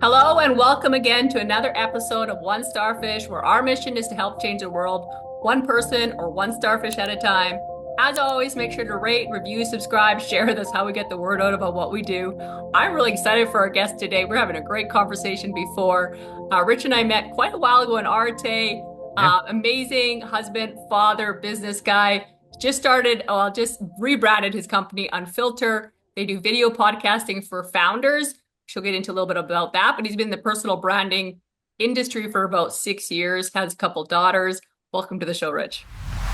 Hello and welcome again to another episode of One Starfish, where our mission is to help change the world one person or one starfish at a time. As always, make sure to rate, review, subscribe, share. That's how we get the word out about what we do. I'm really excited for our guest today. We're having a great conversation before. Rich and I met quite a while ago in Arte. Yeah. Amazing husband, father, business guy. Just rebranded his company Unfltr. They do video podcasting for founders. She'll get into a little bit about that, but he's been in the personal branding industry for about 6 years, has a couple daughters. Welcome to the show, Rich.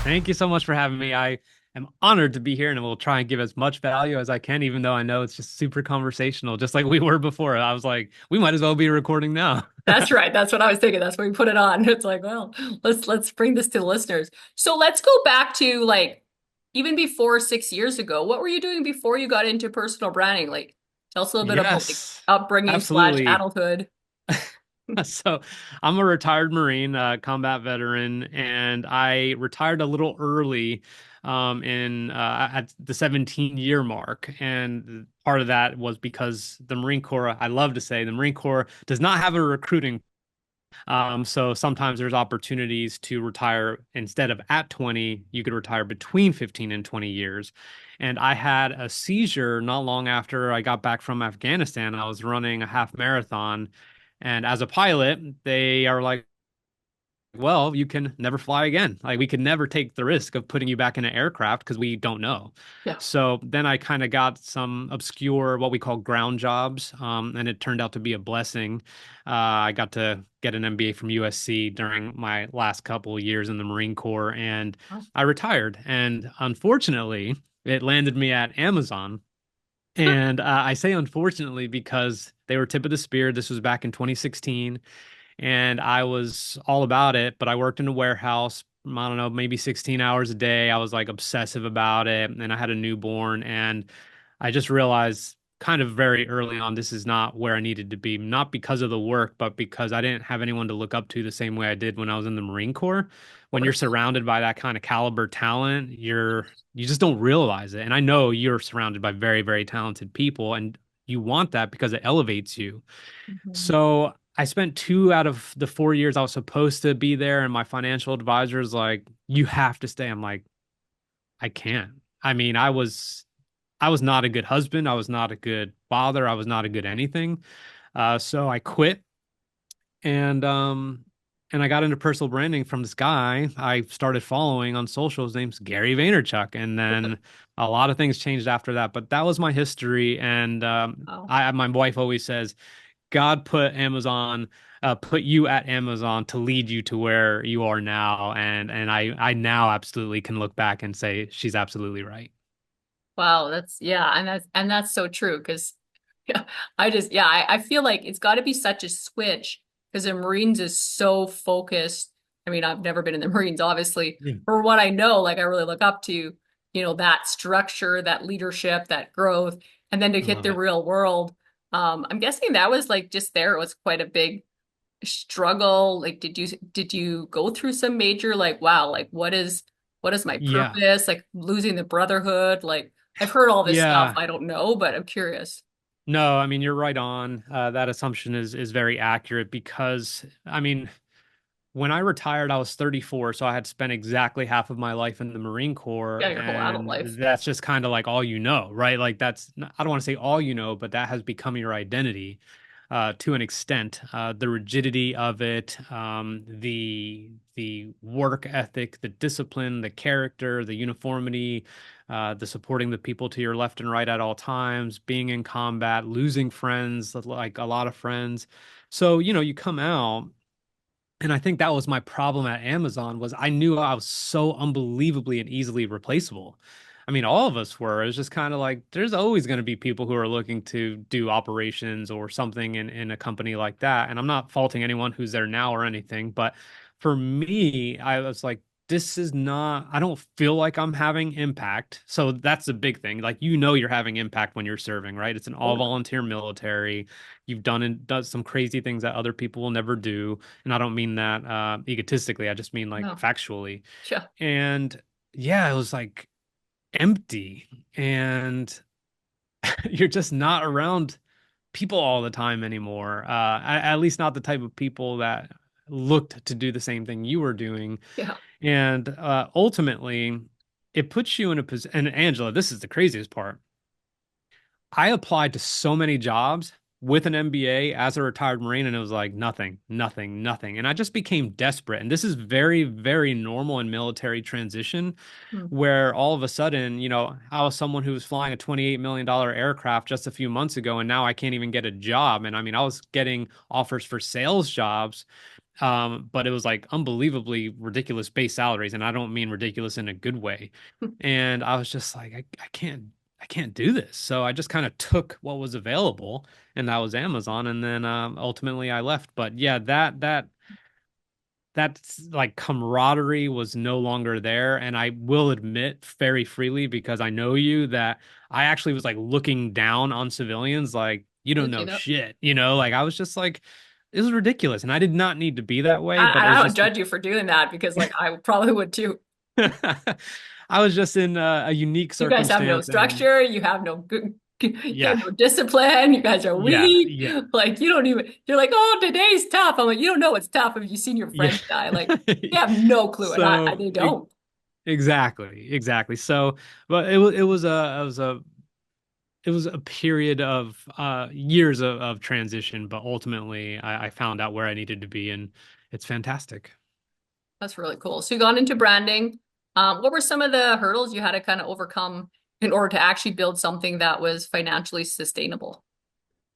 Thank you so much for having me. I am honored to be here and we'll try and give as much value as I can, even though I know it's just super conversational, just like we were before. I was like, we might as well be recording now. That's right. That's what I was thinking. That's why we put it on. It's like, well, let's bring this to the listeners. So let's go back to like even before 6 years ago. What were you doing before you got into personal branding? Like, tell us a little bit about like Yes, upbringing slash absolutely. adulthood. So I'm a retired Marine, combat veteran, and I retired a little early in at the 17-year mark. And part of that was because the Marine Corps, I love to say, the Marine Corps does not have a recruiting. So sometimes there's opportunities to retire instead of at 20, you could retire between 15 and 20 years. And I had a seizure not long after I got back from Afghanistan. I was running a half marathon. And as a pilot, they are like, well, you can never fly again. Like we could never take the risk of putting you back in an aircraft because we don't know. Yeah. So then I kind of got some obscure what we call ground jobs, and it turned out to be a blessing. I got to get an MBA from USC during my last couple of years in the Marine Corps, and I retired. And unfortunately, it landed me at Amazon. And I say unfortunately because they were tip of the spear. This was back in 2016 and I was all about it, but I worked in a warehouse, I don't know, maybe 16 hours a day. I was like obsessive about it, and I had a newborn, and I just realized kind of very early on this is not where I needed to be, not because of the work, but because I didn't have anyone to look up to the same way I did when I was in the Marine Corps. Of When you're course. surrounded by that kind of caliber talent, you just don't realize it. And I know you're surrounded by very, very talented people, and you want that because it elevates you. Mhm. So I spent 2 out of the 4 years I was supposed to be there, and my financial advisor is like, "You have to stay." I'm like, "I can't." I mean, I was not a good husband. I was not a good father. I was not a good anything. So I quit, and I got into personal branding from this guy I started following on social. His name's Gary Vaynerchuk, and then a lot of things changed after that. But that was my history, and Wow. I my wife always says God put you at Amazon to lead you to where you are now, and I now absolutely can look back and say she's absolutely right. Wow, that's yeah, and that's so true because yeah, I feel like it's got to be such a switch because the Marines is so focused. I mean, I've never been in the Marines, obviously. Yeah. For what I know, like I really look up to, that structure, that leadership, that growth, and then to I hit love the it. real world. I'm guessing that was like just there, it was quite a big struggle. Like, did you go through some major like, wow, like what is my Yeah. purpose? Like losing the brotherhood, like I've heard all this stuff. Yeah. I don't know, but I'm curious. No, I mean you're right on. That assumption is very accurate because I mean when I retired, I was 34, so I had spent exactly half of my life in the Marine Corps, Yeah, your whole adult and life. that's just kind of like all you know, right? Like I don't want to say all you know, but that has become your identity to an extent. The rigidity of it, the work ethic, the discipline, the character, the uniformity, the supporting the people to your left and right at all times, being in combat, losing friends, like a lot of friends. So, you come out and I think that was my problem at Amazon was I knew I was so unbelievably and easily replaceable. I mean, all of us were. It was just kind of like there's always going to be people who are looking to do operations or something in a company like that. And I'm not faulting anyone who's there now or anything, but for me, I was like, this is not, I don't feel like I'm having impact. So that's the big thing. Like, you're having impact when you're serving, right? It's an all Totally. volunteer military. You've done some crazy things that other people will never do. And I don't mean that egotistically. I just mean like No. factually. Yeah. And yeah, it was like empty. And you're just not around people all the time anymore. At least not the type of people that looked to do the same thing you were doing. Yeah. And ultimately, it puts you in a position. And Angela, this is the craziest part. I applied to so many jobs with an MBA as a retired Marine, and it was like nothing, nothing, nothing. And I just became desperate. And this is very, very normal in military transition, Mm. where all of a sudden, I was someone who was flying a $28 million aircraft just a few months ago, and now I can't even get a job. And I mean, I was getting offers for sales jobs, but it was like unbelievably ridiculous base salaries, and I don't mean ridiculous in a good way. And I was just like, I can't do this. So I just kind of took what was available, and that was Amazon. And then ultimately I left. But yeah, that's like camaraderie was no longer there. And I will admit very freely, because I know you, that I actually was like looking down on civilians, like, you don't You know know, shit, like I was just like, it was ridiculous. And I did not need to be that way, but it I was don't just, judge you for doing that because like I probably would too. I was just in a unique You guys have no circumstance. And structure. You have no good, you have yeah, no discipline. You guys are yeah, weak. yeah, Like you don't even, you're like, oh, today's tough. I'm like, you don't know what's tough. Have you seen your yeah. friends die? Like they have no clue. And So they don't. exactly, exactly. So, but it was a period of years of transition, but ultimately I found out where I needed to be, and it's fantastic. That's really cool. So you got into branding. What were some of the hurdles you had to kind of overcome in order to actually build something that was financially sustainable?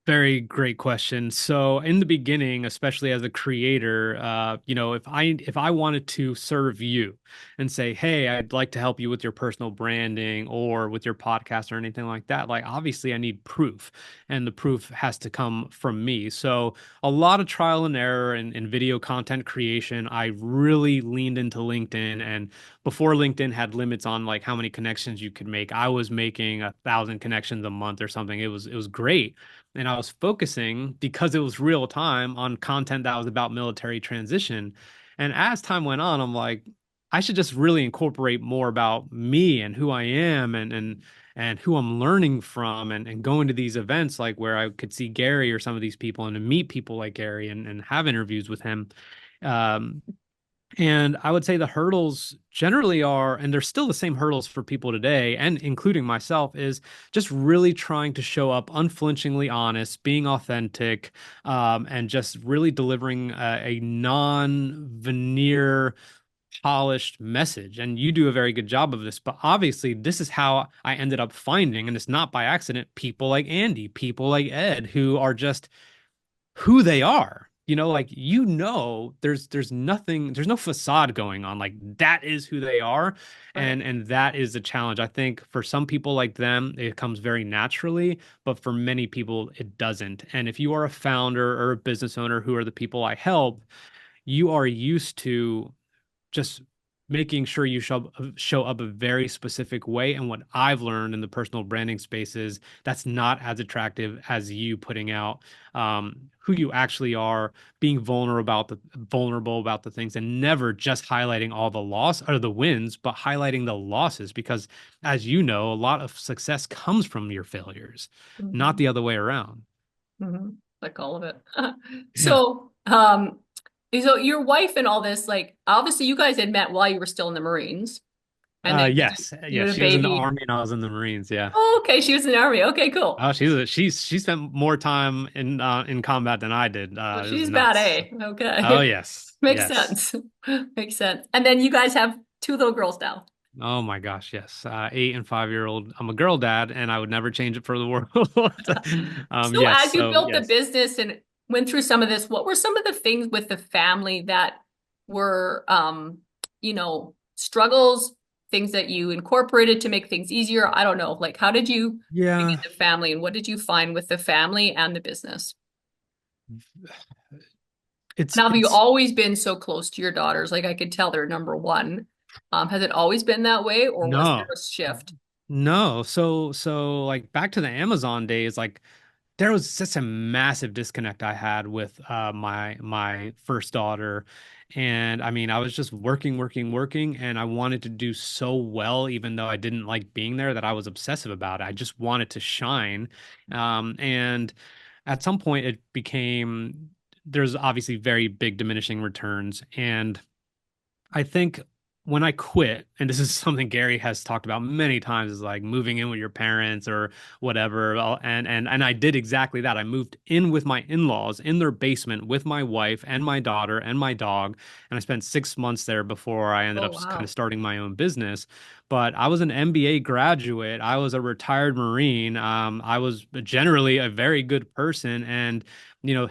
Very great question. So in the beginning, especially as a creator, if I wanted to serve you and say, hey, I'd like to help you with your personal branding or with your podcast or anything like that, like obviously I need proof, and the proof has to come from me. So a lot of trial and error in video content creation. I really leaned into LinkedIn, and before LinkedIn had limits on like how many connections you could make, I was making 1,000 connections a month or something. It was great, and I was focusing, because it was real time, on content that was about military transition. And as time went on, I'm like, I should just really incorporate more about me and who I am, and who I'm learning from, and going to these events like where I could see Gary or some of these people, and to meet people like Gary, and have interviews with him. Um, and I would say the hurdles generally are, and they're still the same hurdles for people today, and including myself, is just really trying to show up unflinchingly honest, being authentic, and just really delivering a non-veneer, polished message. And you do a very good job of this. But obviously, this is how I ended up finding, and it's not by accident, people like Andy, people like Ed, who are just who they are. Like, there's nothing, there's no facade going on. Like, that is who they are. Right. And that is the challenge. I think for some people like them, it comes very naturally, but for many people it doesn't. And if you are a founder or a business owner, who are the people I help, you are used to just making sure you show up a very specific way. And what I've learned in the personal branding space is that's not as attractive as you putting out who you actually are, being vulnerable about the things, and never just highlighting all the loss or the wins, but highlighting the losses. Because as you know, a lot of success comes from your failures, not Mhm. the other way around. Like all of it. Yeah. So, so your wife and all this, like obviously you guys had met while you were still in the Marines, and then Yes. you Yes. had a She was in the baby. army and I was in the Marines. Yeah. Oh, okay, she was in the army. Okay, cool. Oh, she spent more time in combat than I did. Well, It was she's bad, nuts. eh? Oh Okay. yes, Makes yes. sense. Makes sense. And then you guys have two little girls now. Oh my gosh, yes. 8 and 5-year-old. I'm a girl dad, and I would never change it for the world. So Yes. as you So built the yes. business and went through some of this, what were some of the things with the family that were, struggles, things that you incorporated to make things easier? I don't know. Like, how did you bring in Yeah. the family and what did you find with the family and the business? It's Now, have you it's always been so close to your daughters? Like, I could tell they're number one. Has it always been that way, or was there no, a shift? no. So like back to the Amazon days, like there was such a massive disconnect I had with my first daughter. And I mean, I was just working, working, working, and I wanted to do so well, even though I didn't like being there, that I was obsessive about it. I just wanted to shine. And at some point it became there's obviously very big diminishing returns. And I think when I quit, and this is something Gary has talked about many times, is like moving in with your parents or whatever. And I did exactly that. I moved in with my in-laws in their basement with my wife and my daughter and my dog. And I spent 6 months there before I ended Oh, up kind of wow. starting my own business. But I was an MBA graduate. I was a retired Marine. I was generally a very good person, and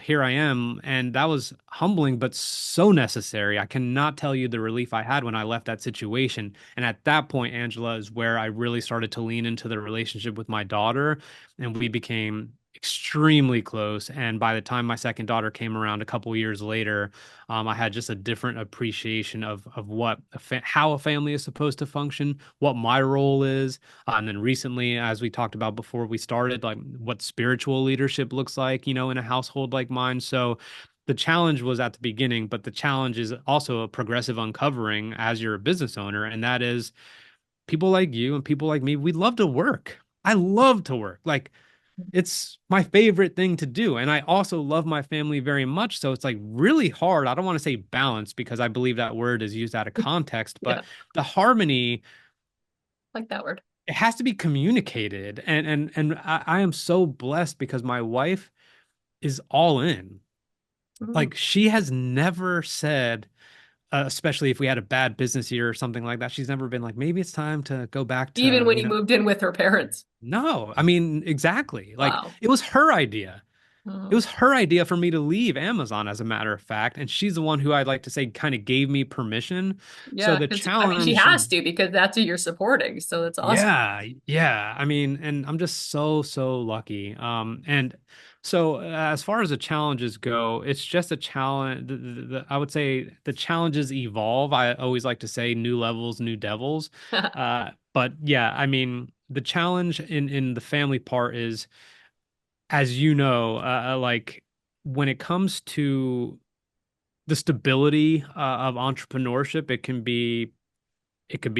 here I am. And that was humbling, but so necessary. I cannot tell you the relief I had when I left that situation. And at that point, Angela, is where I really started to lean into the relationship with my daughter, and we became extremely close. And by the time my second daughter came around a couple years later, I had just a different appreciation of what how a family is supposed to function, what my role is, and then recently, as we talked about before we started, like what spiritual leadership looks like, in a household like mine. So the challenge was at the beginning, but the challenge is also a progressive uncovering as you're a business owner. And that is people like you and people like me, we love to work. I love to work. Like it's my favorite thing to do. And I also love my family very much. So it's like really hard. I don't want to say balance because I believe that word is used out of context, Yeah, but the harmony, like that word. it has to be communicated. And I am so blessed because my wife is all in. Mm. Like she has never said, especially if we had a bad business year or something like that, she's never been like, maybe it's time to go back Even to, when you moved in with her parents. no, I mean, exactly. Like Wow. it was her idea. It Mm. was her idea for me to leave Amazon, as a matter of fact. And she's the one who I'd like to say kind of gave me permission. So Yeah, the because I mean, she challenge, has to because that's who you're supporting. So it's awesome. yeah, yeah. I mean, and I'm just so, so lucky. And so as far as the challenges go, it's just a challenge. I would say the challenges evolve. I always like to say new levels, new devils. But yeah, I mean, the challenge in the family part is, as you know, like when it comes to the stability of entrepreneurship, it can be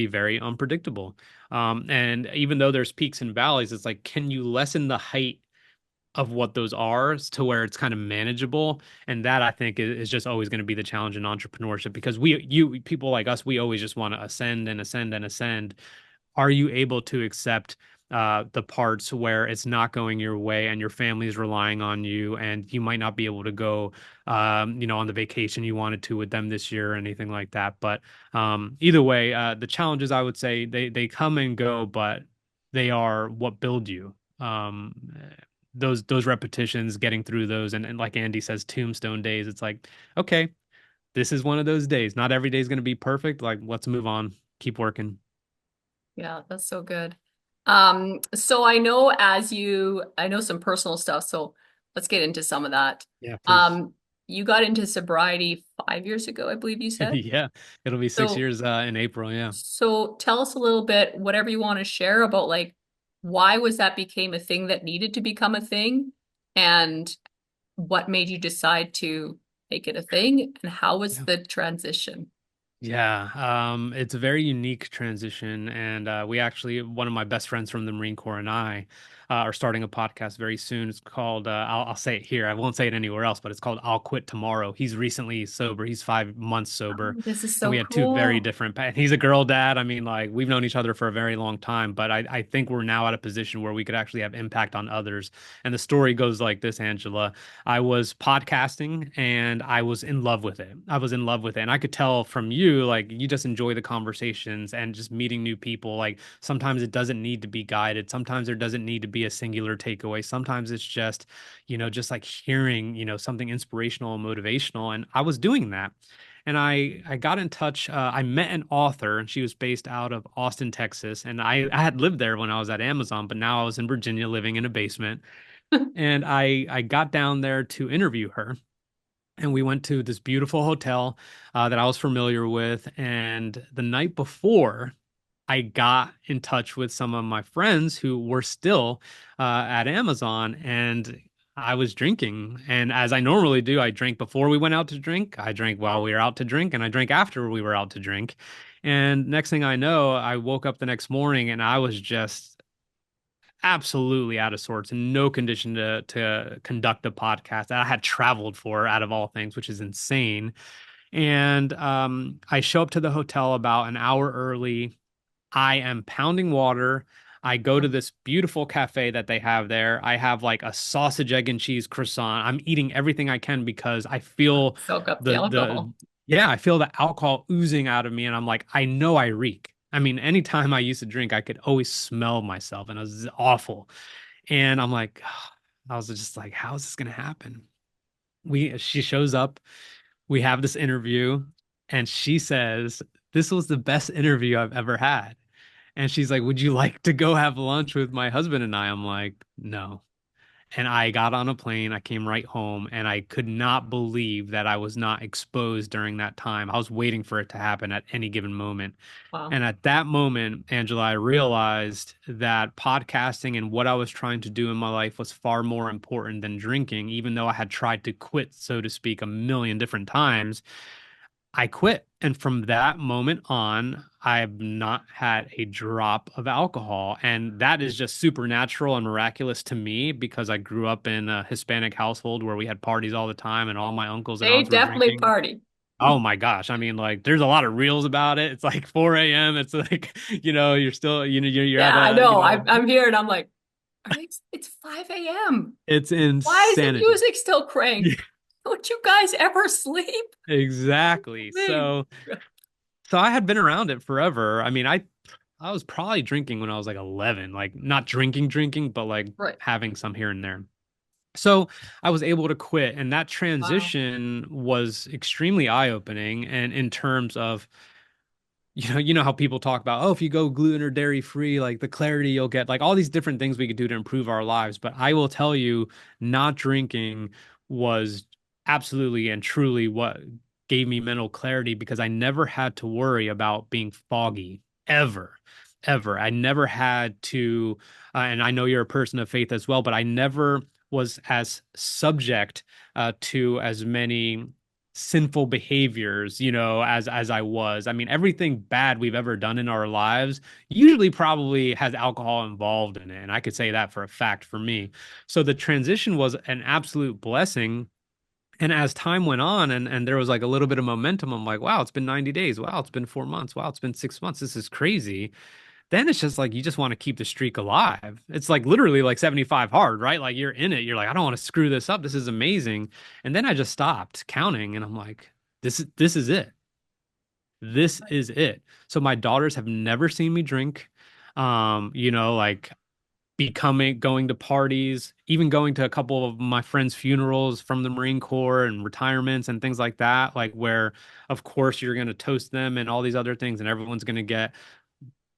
very unpredictable. And even though there's peaks and valleys, it's like, can you lessen the height of what those are to where it's kind of manageable? And that I think is just always going to be the challenge in entrepreneurship because people like us, we always just want to ascend and ascend and ascend. Are you able to accept the parts where it's not going your way and your family is relying on you and you might not be able to go on the vacation you wanted to with them this year or anything like that. But either way, the challenges, I would say, they come and go, but they are what build you. Those repetitions, getting through those, and like Andy says, tombstone days. It's like, okay, this is one of those days. Not every day is going to be perfect. Like, let's move on, keep working. Yeah, that's so good. So I know some personal stuff, so let's get into some of that. Yeah, please. Um, you got into sobriety 5 years ago, I believe you said. Yeah, it'll be six So, years in April. Yeah. so tell us a little bit, whatever you want to share about like why was that became a thing that needed to become a thing, and what made you decide to make it a thing, and how was Yeah. the transition? Yeah, it's a very unique transition, and we actually, one of my best friends from the Marine Corps and I are starting a podcast very soon. It's called, I'll say it here. I won't say it anywhere else, but it's called "I'll Quit Tomorrow." He's recently sober. He's 5 months sober, Oh, this is and so we had two very cool. different. He's a girl dad. I mean, like we've known each other for a very long time, but I think we're now at a position where we could actually have impact on others. And the story goes like this, Angela. I was podcasting and I was in love with it. I was in love with it. And I could tell from you, like, you just enjoy the conversations and just meeting new people. Like, sometimes it doesn't need to be guided. Sometimes there doesn't need to be a singular takeaway. Sometimes it's just like hearing, something inspirational and motivational. And I was doing that. And I got in touch. I met an author, and she was based out of Austin, Texas. And I had lived there when I was at Amazon, but now I was in Virginia living in a basement. And I got down there to interview her, and we went to this beautiful hotel that I was familiar with. And the night before, I got in touch with some of my friends who were still at Amazon, and I was drinking. And as I normally do, I drank before we went out to drink, I drank while we were out to drink, and I drank after we were out to drink. And next thing I know, I woke up the next morning and I was just absolutely out of sorts and no condition to conduct a podcast that I had traveled for out of all things, which is insane. And I show up to the hotel about an hour early. I am pounding water. I go to this beautiful cafe that they have there. I have like a sausage, egg, and cheese croissant. I'm eating everything I can because I feel Soak up the the alcohol. yeah, I feel the alcohol oozing out of me, and I'm like, I know I reek. I mean, anytime I used to drink, I could always smell myself, and it was awful. And I'm like, I was just like, how is this gonna happen? She shows up, we have this interview, and she says, this was the best interview I've ever had. And she's like, would you like to go have lunch with my husband and I? I'm like, no. And I got on a plane, I came right home, and I could not believe that I was not exposed during that time. I was waiting for it to happen at any given moment. Wow. And at that moment, Angela, I realized that podcasting and what I was trying to do in my life was far more important than drinking, even though I had tried to quit, so to speak, a million different times. I quit. And from that moment on, I have not had a drop of alcohol. And that is just supernatural and miraculous to me because I grew up in a Hispanic household where we had parties all the time and all my uncles and They aunts were definitely drinking. party. Oh my gosh. I mean, like, there's a lot of reels about it. It's like 4 a.m. It's like, you're still, you're Yeah, at I a, know. I'm here and I'm like, it's 5 a.m. it's Why is the insanity. music still cranked? Don't you guys ever sleep? Exactly. Me. So I had been around it forever. I mean, I was probably drinking when I was like 11, like not drinking, but like Right. having some here and there. So I was able to quit, and that Wow. transition was extremely eye-opening. And in terms of, you know how people talk about, oh, if you go gluten or dairy free, like the clarity you'll get, like all these different things we could do to improve our lives. But I will tell you, not drinking was absolutely and truly what gave me mental clarity because I never had to worry about being foggy ever. Ever. I never had to, and I know you're a person of faith as well, but I never was as subject to as many sinful behaviors, as I was. I mean, everything bad we've ever done in our lives usually probably has alcohol involved in it. And I could say that for a fact for me. So the transition was an absolute blessing. And as time went on and there was like a little bit of momentum, I'm like, wow, it's been 90 days. Wow, it's been 4 months. Wow, it's been 6 months. This is crazy. Then it's just like you just want to keep the streak alive. It's like literally like 75 hard, right? Like you're in it. You're like, I don't want to screw this up. This is amazing. And then I just stopped counting and I'm like, this is it. This is it. So my daughters have never seen me drink. Like becoming going to parties, even going to a couple of my friends' funerals from the Marine Corps and retirements and things like that, like where of course you're going to toast them and all these other things and everyone's going to get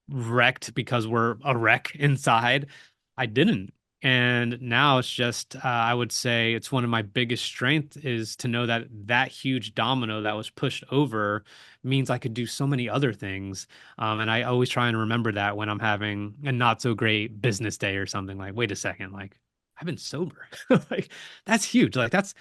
wrecked because we're a wreck inside. I didn't. And now it's just, I would say it's one of my biggest strengths is to know that that huge domino that was pushed over means I could do so many other things. And I always try and remember that when I'm having a not so great business day or something like, wait a second, like I've been sober. Like that's huge. Like that's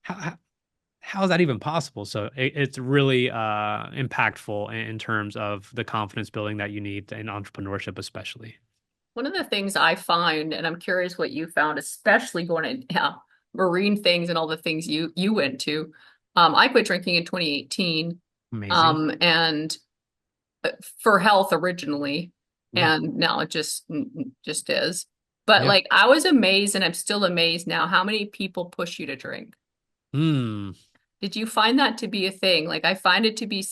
how is that even possible? So it's really impactful in terms of the confidence building that you need in entrepreneurship, especially. One of the things I find, and I'm curious what you found, especially going to marine things and all the things you went to. I quit drinking in 2018, Amazing. and for health originally, Yeah. and now it just is. But Yeah. like I was amazed, and I'm still amazed now how many people push you to drink. Hmm. Did you find that to be a thing? Like I find it to be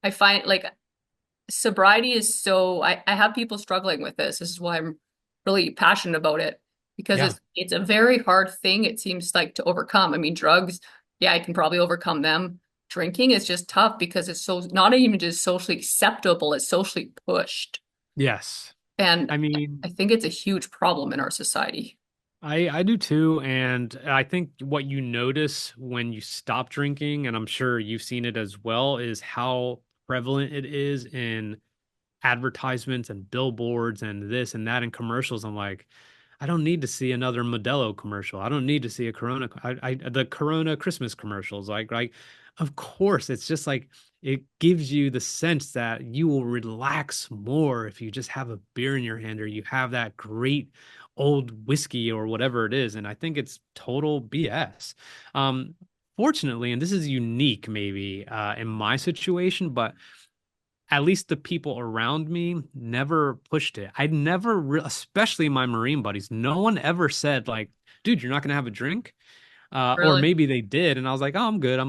I find like sobriety is so I have people struggling with this. This is why I'm really passionate about it because Yeah. it's a very hard thing, it seems like, to overcome. I mean, drugs, yeah, I can probably overcome them. Drinking is just tough because it's so not even just socially acceptable, it's socially pushed. Yes. And I I mean, think it's a huge problem in our society. I do too, and I think what you notice when you stop drinking, and I'm sure you've seen it as well, is how prevalent it is in advertisements and billboards and this and that and commercials. I'm like, I don't need to see another Modelo commercial. I don't need to see a Corona, the Corona Christmas commercials. Like, of course, it's just like it gives you the sense that you will relax more if you just have a beer in your hand or you have that great old whiskey or whatever it is. And I think it's total BS. Um, Fortunately, and this is unique maybe in my situation, but at least the people around me never pushed it. I never, especially my Marine buddies, no one ever said like, "Dude, you're not gonna have a drink," or Really? maybe they did, and I was like, "Oh, I'm good."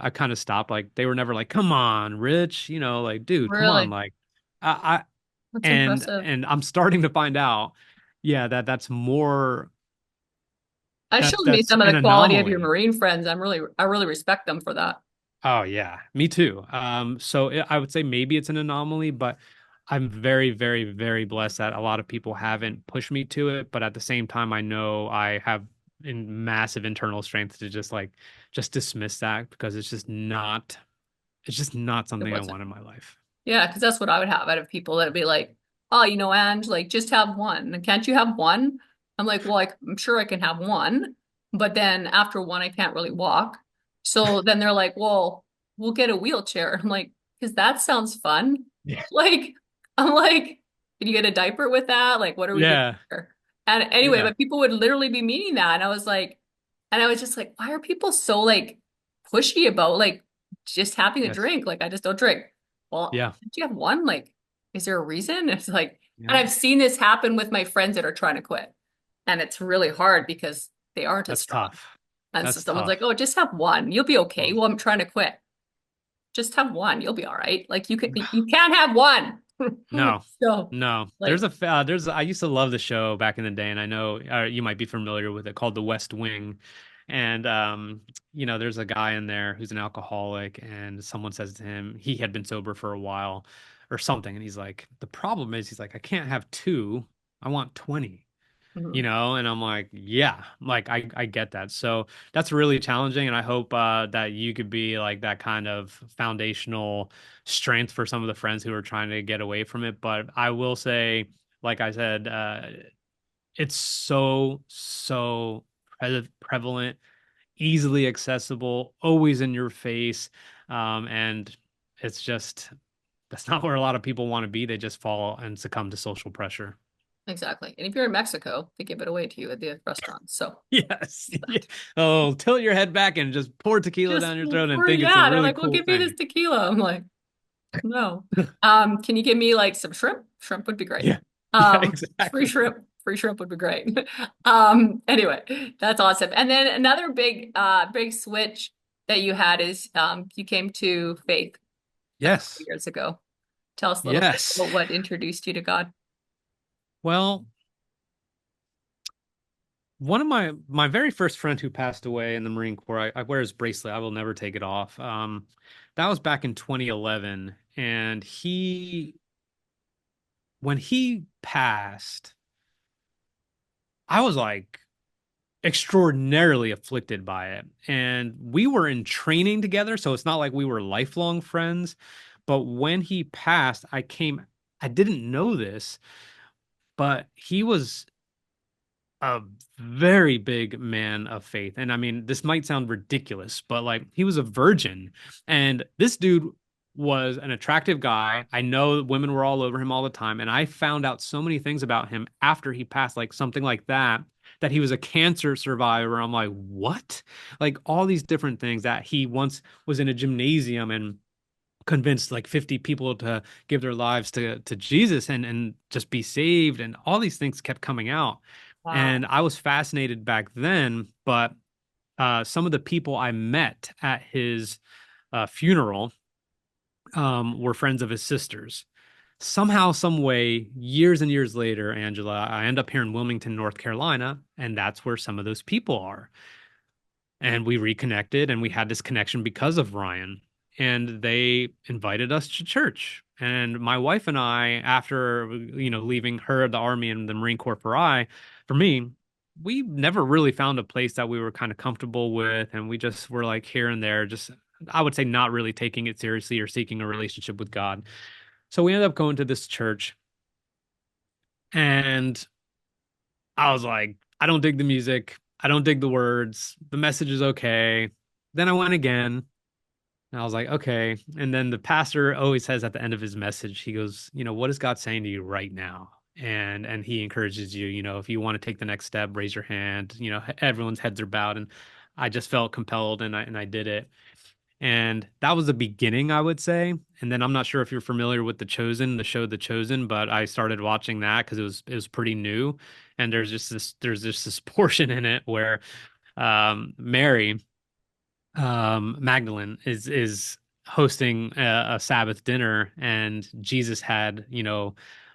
I kind of stopped. Like they were never like, "Come on, Rich," like, "Dude, come on," Really? like, I That's and impressive. and I'm starting to find out, yeah, that's more That that's shows me that's some of an the quality of your anomaly. Marine friends. I really respect them for that. Oh yeah, me too. So I would say maybe it's an anomaly, but I'm very, very, very blessed that a lot of people haven't pushed me to it. But at the same time, I know I have in massive internal strength to just dismiss that because it's just not It something I wasn't. want in my life. Yeah, because that's what I would have out of people that'd be like, oh, Ange, like just have one. And can't you have one? I'm like, well, I'm sure I can have one, but then after one, I can't really walk. So then they're like, well, we'll get a wheelchair. I'm like, because that sounds fun. Yeah. Like, I'm like, can you get a diaper with that? Like, what are we doing Yeah. here? And anyway, Yeah. but people would literally be meaning that. And I was just like, why are people so like pushy about like just having a Yes. drink? Like, I just don't drink. Well, Yeah. do you have one? Like, is there a reason? It's like, and Yeah. I've seen this happen with my friends that are trying to quit. And it's really hard because they aren't as That's strong. tough. And so That's someone's like, tough. oh, just have one. You'll be okay. Well, Well, I'm trying to quit. Just have one. You'll be all right. Like you can't have one. no, So no. like, I used to love the show back in the day, and I know you might be familiar with it called The West Wing. And there's a guy in there who's an alcoholic, and someone says to him he had been sober for a while or something, and he's like, the problem is, he's like, I can't have two, I want 20. mhm, And I'm like, yeah, like I get that. So that's really challenging, and I hope that you could be like that kind of foundational strength for some of the friends who are trying to get away from it. But I will say, like I said, it's so prevalent, easily accessible, always in your face, and it's just that's not where a lot of people want to be. They just fall and succumb to social pressure. exactly. And if you're in Mexico, they give it away to you at the restaurant. So Yes. Yeah. that Oh, tilt your head back and just pour tequila just down your throat and for think it's a yeah, they're really like, well, cool give me this thing. tequila. I'm like, no. Can you give me like some shrimp? Shrimp would be great. Yeah. Yeah, Free exactly. shrimp. Free shrimp would be great. Anyway, that's awesome. And then another big switch that you had is you came to faith a couple of Yes. years ago. Tell us a little bit Yes. about what introduced you to God. Well, one of my very first friend who passed away in the Marine Corps, I wear his bracelet. I will never take it off. That was back in 2011, and when he passed, I was like extraordinarily afflicted by it. And we were in training together, so it's not like we were lifelong friends. But when he passed, I didn't know this, but he was a very big man of faith. And I mean, this might sound ridiculous, but like he was a virgin. And this dude was an attractive guy. I know women were all over him all the time. And I found out so many things about him after he passed, like something like that he was a cancer survivor. I'm like, what? Like all these different things that he once was in a gymnasium and convinced like 50 people to give their lives to Jesus and just be saved, and all these things kept coming out. Wow. And I was fascinated back then, but some of the people I met at his funeral were friends of his sisters. Somehow, some way, years and years later, Angela, I end up here in Wilmington, North Carolina, and that's where some of those people are. And we reconnected, and we had this connection because of Ryan. And they invited us to church. And my wife and I, after leaving her, the Army, and the Marine Corps for me, we never really found a place that we were kind of comfortable with, and we just were like here and there, just I would say not really taking it seriously or seeking a relationship with God. So we ended up going to this church, and I was like, I don't dig the music. I don't dig the words. The message is okay. Then I went again. And I was like, okay. And then the pastor always says at the end of his message, he goes, what is God saying to you right now? And he encourages you, if you want to take the next step, raise your hand. Everyone's heads are bowed. And I just felt compelled and I did it. And that was the beginning, I would say. And then I'm not sure if you're familiar with the show The Chosen, but I started watching that because it was pretty new. And there's this portion in it where Mary Magdalene is hosting a Sabbath dinner, and Jesus had,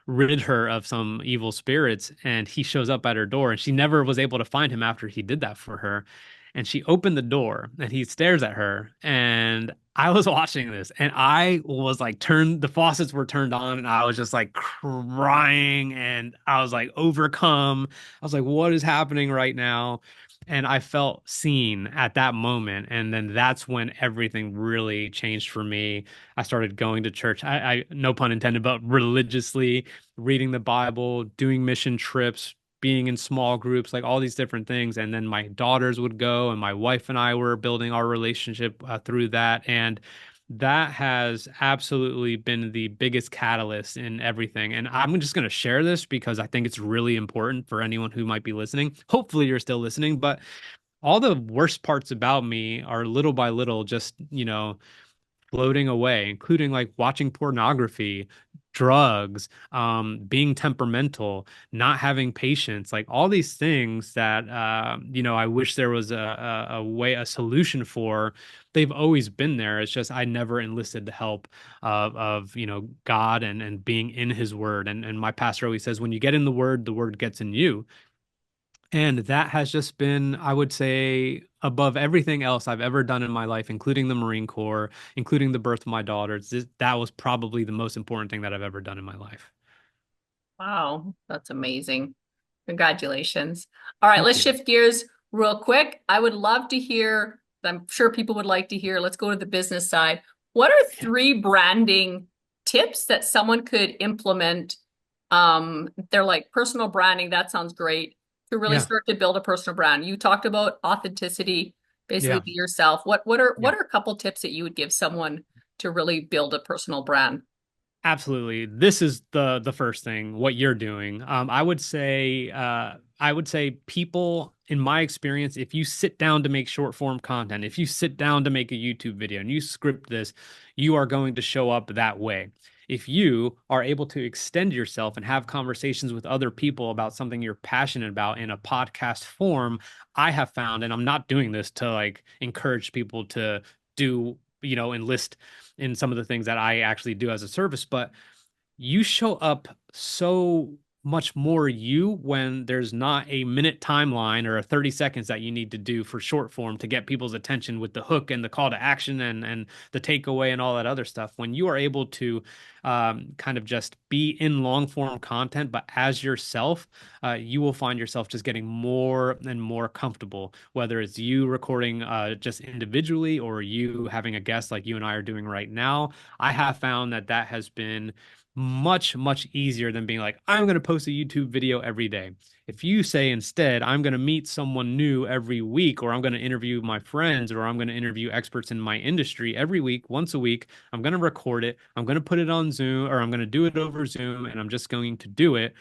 rid her of some evil spirits, and he shows up at her door, and she never was able to find him after he did that for her. And she opened the door, and he stares at her, and I was watching this, and I was like, the faucets were turned on, and I was just like crying, and I was like overcome. I was like, what is happening right now? And I felt seen at that moment. And then that's when everything really changed for me. I started going to church. I no pun intended, but religiously reading the Bible, doing mission trips, being in small groups, like all these different things. And then my daughters would go, and my wife and I were building our relationship through that. And that has absolutely been the biggest catalyst in everything. And I'm just going to share this because I think it's really important for anyone who might be listening. Hopefully, you're still listening, but all the worst parts about me are little by little just, floating away, including like watching pornography, drugs, being temperamental, not having patience, like all these things that I wish there was a way, a solution for. They've always been there. It's just I never enlisted the help of God and being in His Word. And my pastor always says, when you get in the Word gets in you. And that has just been, I would say, above everything else I've ever done in my life, including the Marine Corps, including the birth of my daughters. That was probably the most important thing that I've ever done in my life. Wow, that's amazing. Congratulations. All right, Thank let's you. shift gears real quick. I would love to hear, I'm sure people would like to hear, let's go to the business side. What are Yeah. three branding tips that someone could implement? They're like personal branding, that sounds great, to really Yeah. start to build a personal brand. You talked about authenticity, basically Yeah. be yourself. What Yeah. are a couple tips that you would give someone to really build a personal brand? Absolutely. This is the first thing, what you're doing. I would say people, in my experience, if you sit down to make short form content, if you sit down to make a YouTube video and you script this, you are going to show up that way. If you are able to extend yourself and have conversations with other people about something you're passionate about in a podcast form, I have found, and I'm not doing this to like encourage people to do, enlist in some of the things that I actually do as a service, but you show up so much more you when there's not a minute timeline or a 30 seconds that you need to do for short form to get people's attention with the hook and the call to action and the takeaway and all that other stuff. When you are able to kind of just be in long form content, but as yourself, you will find yourself just getting more and more comfortable, whether it's you recording just individually or you having a guest like you and I are doing right now. I have found that that has been much, much easier than being like, I'm going to post a YouTube video every day. If you say instead, I'm going to meet someone new every week, or I'm going to interview my friends, or I'm going to interview experts in my industry every week, once a week, I'm going to record it, I'm going to put it on Zoom, or I'm going to do it over Zoom, and I'm just going to do it.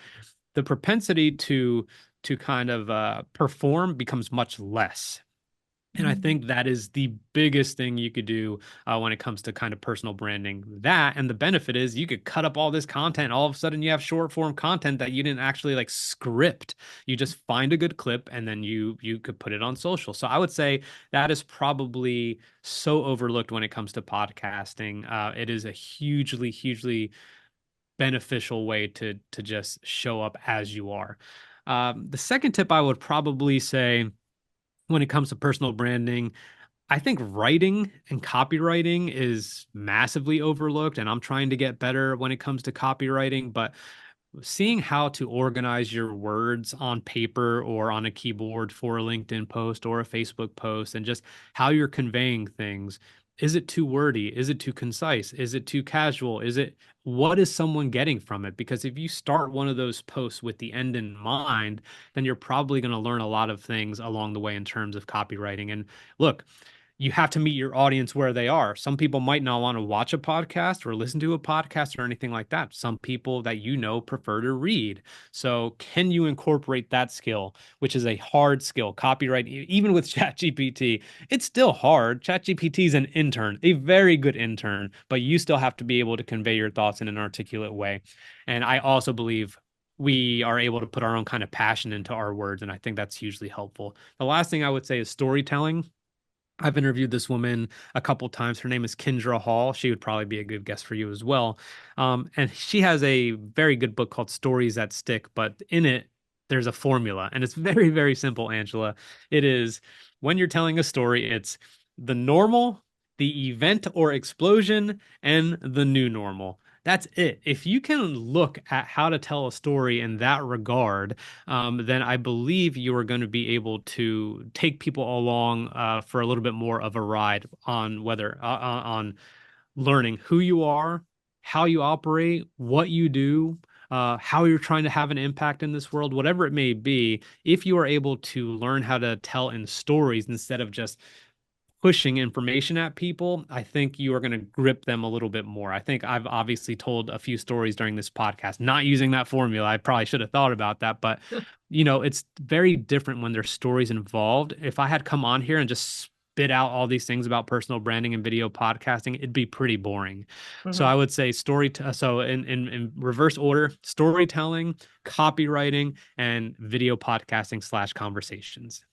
The propensity to kind of perform becomes much less. And I think that is the biggest thing you could do when it comes to kind of personal branding. That and the benefit is you could cut up all this content. All of a sudden, you have short form content that you didn't actually like script. You just find a good clip and then you could put it on social. So I would say that is probably so overlooked when it comes to podcasting. It is a hugely, hugely beneficial way to just show up as you are. The second tip I would probably say when it comes to personal branding, I think writing and copywriting is massively overlooked, and I'm trying to get better when it comes to copywriting. But seeing how to organize your words on paper or on a keyboard for a LinkedIn post or a Facebook post, and just how you're conveying things, Is it too wordy? Is it too concise? Is it too casual? What is someone getting from it? Because if you start one of those posts with the end in mind, then you're probably going to learn a lot of things along the way in terms of copywriting. And look, you have to meet your audience where they are. Some people might not want to watch a podcast or listen to a podcast or anything like that. Some people that you know prefer to read. So, can you incorporate that skill, which is a hard skill? Copyright, even with ChatGPT, it's still hard. ChatGPT is an intern, a very good intern, but you still have to be able to convey your thoughts in an articulate way. And I also believe we are able to put our own kind of passion into our words. And I think that's hugely helpful. The last thing I would say is storytelling. I've interviewed this woman a couple times. Her name is Kendra Hall. She would probably be a good guest for you as well. And she has a very good book called Stories That Stick, but in it, there's a formula, and it's very, very simple, Angela. It is when you're telling a story, it's the normal, the event or explosion, and the new normal. That's it. If you can look at how to tell a story in that regard, then I believe you are going to be able to take people along for a little bit more of a ride on whether on learning who you are, how you operate, what you do, how you're trying to have an impact in this world, whatever it may be. If you are able to learn how to tell in stories instead of just pushing information at people, I think you are going to grip them a little bit more. I think I've obviously told a few stories during this podcast, not using that formula. I probably should have thought about that, but it's very different when there's stories involved. If I had come on here and just spit out all these things about personal branding and video podcasting, it'd be pretty boring. So Mhm. I would say so in reverse order: storytelling, copywriting, and video podcasting slash conversations.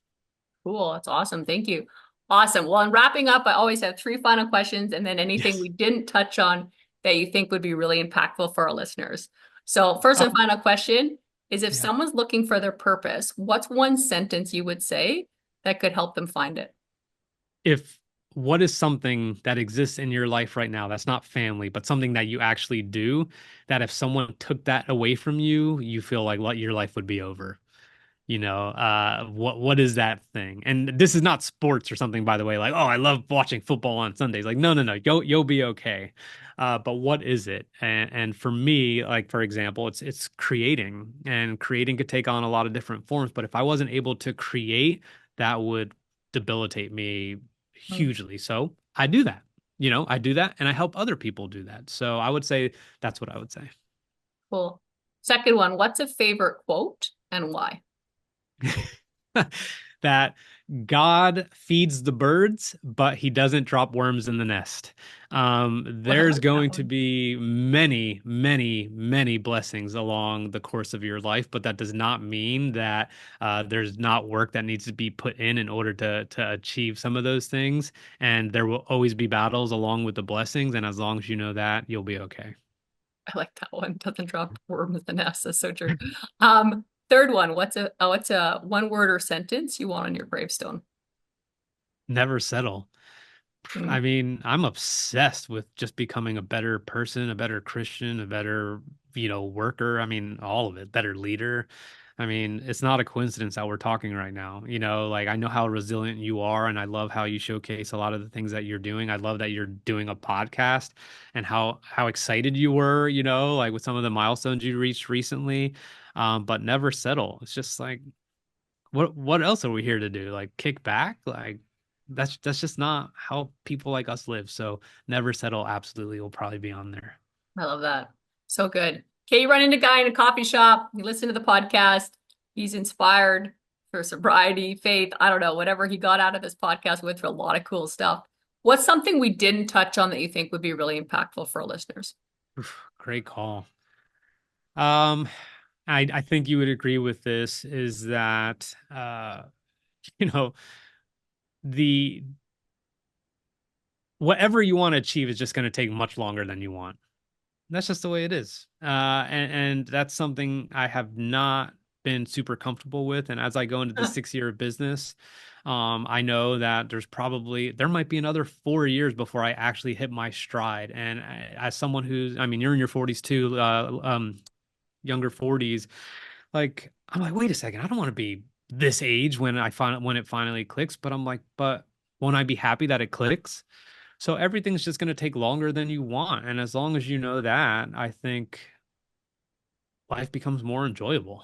Cool. That's awesome. Thank you. Awesome. Well, in wrapping up, I always have three final questions and then anything Yes. we didn't touch on that you think would be really impactful for our listeners. So, first and final question is if Yeah. someone's looking for their purpose, what's one sentence you would say that could help them find it? If What is something that exists in your life right now that's not family, but something that you actually do, that if someone took that away from you, you feel like your life would be over? What is that thing? And this is not sports or something, by the way, like, oh, I love watching football on Sundays. Like, no, no, no, you'll be okay. But what is it? And for me, like, for example, it's creating, and creating could take on a lot of different forms. But if I wasn't able to create, that would debilitate me Hmm, hugely. So I do that. I do that, and I help other people do that. So I would say that's what I would say. cool. Second one, what's a favorite quote and why? That God feeds the birds, but he doesn't drop worms in the nest. Well, I There's like that going to one. be many, many, many blessings along the course of your life, but that does not mean that there's not work that needs to be put in order to achieve some of those things. And there will always be battles along with the blessings. And as long as you know that, you'll be okay. I like that one. Doesn't drop worms in the nest. That's so true. Third one, what's a one word or sentence you want on your gravestone? Never settle. Hmm. I mean, I'm obsessed with just becoming a better person, a better Christian, a better, worker. I mean, all of it, better leader. I mean, it's not a coincidence that we're talking right now. Like I know how resilient you are, and I love how you showcase a lot of the things that you're doing. I love that you're doing a podcast and how excited you were, like with some of the milestones you reached recently. But never settle. It's just like what else are we here to do? Like kick back? Like that's just not how people like us live. So never settle absolutely will probably be on there. I love that. So good. Okay, you run into a guy in a coffee shop, you listen to the podcast, he's inspired for sobriety, faith, I don't know, whatever he got out of this podcast with for a lot of cool stuff. What's something we didn't touch on that you think would be really impactful for our listeners? Great call. Um, I think you would agree with this is that you know, the whatever you want to achieve is just going to take much longer than you want. That's just the way it is. And that's something I have not been super comfortable with. And as I go into the 6 year of business, I know that there might be another 4 years before I actually hit my stride. And as someone I mean, you're in your 40s too, younger 40s, like, I'm like, wait a second, I don't want to be this age when it finally clicks. But I'm like, but won't I be happy that it clicks? So everything's just going to take longer than you want. And as long as you know that, I think life becomes more enjoyable.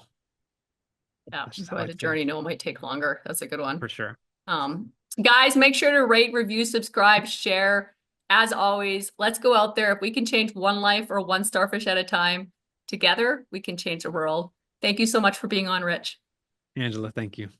Yeah, That's just how enjoy I the feel, journey. No, it might take longer. That's a good one. for sure. Um, Guys, make sure to rate, review, subscribe, share. As always, let's go out there. If we can change one life or one starfish at a time, together, we can change the world. Thank you so much for being on, Rich. Angela, thank you.